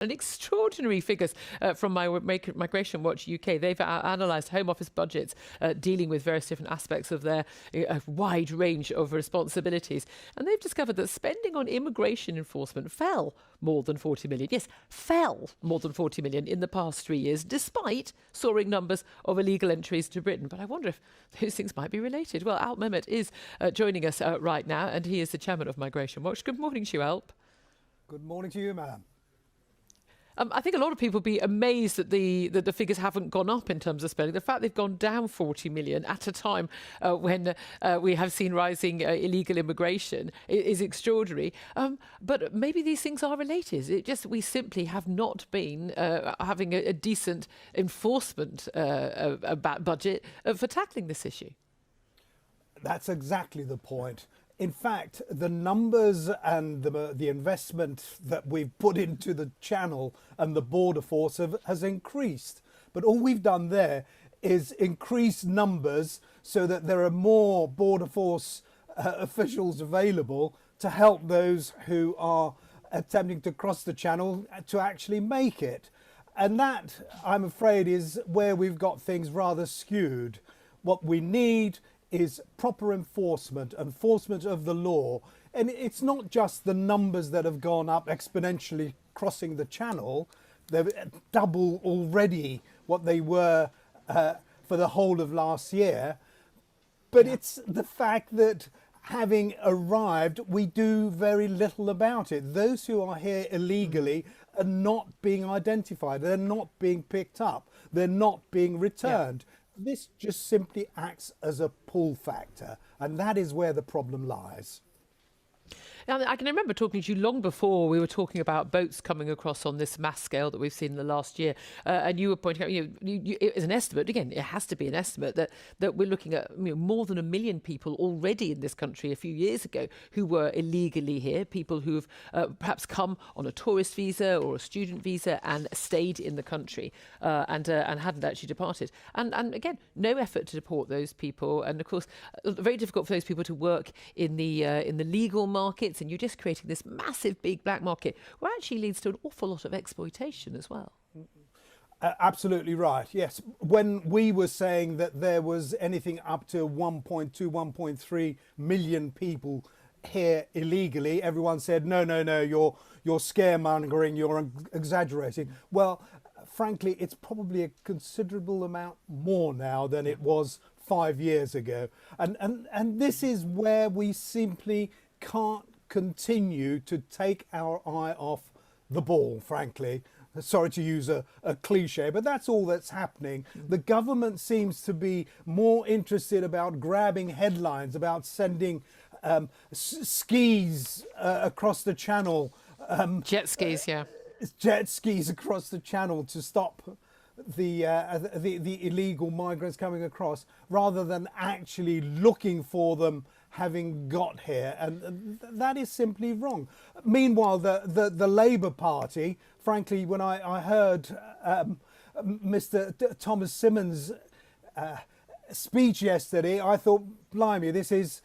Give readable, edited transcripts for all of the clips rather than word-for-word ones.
And extraordinary figures from Migration Watch UK. They've analysed Home Office budgets dealing with various different aspects of their wide range of responsibilities. And they've discovered that spending on immigration enforcement fell more than 40 million. Yes, fell more than 40 million in the past 3 years, despite soaring numbers of illegal entries to Britain. But I wonder if those things might be related. Well, Alp Mehmet is joining us right now, and he is the chairman of Migration Watch. Good morning to you, Alp. Good morning to you, ma'am. I think a lot of people will be amazed that the figures haven't gone up in terms of spending. The fact they've gone down 40 million at a time when we have seen rising illegal immigration is extraordinary. But maybe these things are related. It just we simply have not been having a decent enforcement budget for tackling this issue. That's exactly the point. In fact, the numbers and the investment that we've put into the channel and the border force has increased. But all we've done there is increase numbers so that there are more border force officials available to help those who are attempting to cross the channel to actually make it. And that, I'm afraid, is where we've got things rather skewed. What we need is proper enforcement of the law. And it's not just the numbers that have gone up exponentially crossing the channel. They're double already what they were for the whole of last year. But it's the fact that having arrived, we do very little about it. Those who are here illegally are not being identified. They're not being picked up. They're not being returned. Yeah. This just simply acts as a pull factor, and that is where the problem lies. Now, I can remember talking to you long before we were talking about boats coming across on this mass scale that we've seen in the last year, and you were pointing out, it is an estimate. Again, it has to be an estimate that we're looking at more than 1 million people already in this country a few years ago who were illegally here, people who've perhaps come on a tourist visa or a student visa and stayed in the country and hadn't actually departed. And again, no effort to deport those people, and of course, very difficult for those people to work in the legal markets. And you're just creating this massive big black market where actually leads to an awful lot of exploitation as well. Absolutely right. Yes. When we were saying that there was anything up to 1.2, 1.3 million people here illegally, everyone said, no, you're scaremongering, you're exaggerating. Well, frankly, it's probably a considerable amount more now than it was 5 years ago. And this is where we simply can't continue to take our eye off the ball, frankly. Sorry to use a cliche, but that's all that's happening. The government seems to be more interested about grabbing headlines, about sending skis across the channel. Jet skis, yeah. Jet skis across the channel to stop the illegal migrants coming across, rather than actually looking for them having got here, and that is simply wrong. Meanwhile, the Labour Party, frankly, when I heard Mr. Thomas Symonds' speech yesterday, I thought, blimey, this is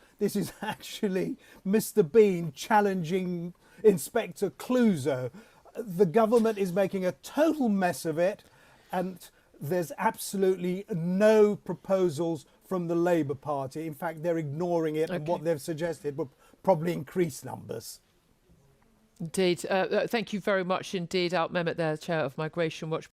actually Mr. Bean challenging Inspector Clouseau. The government is making a total mess of it, and there's absolutely no proposals from the Labour Party. In fact, they're ignoring it, and what they've suggested will probably increase numbers. Indeed. Thank you very much indeed, Alp Mehmet, there, Chair of Migration Watch.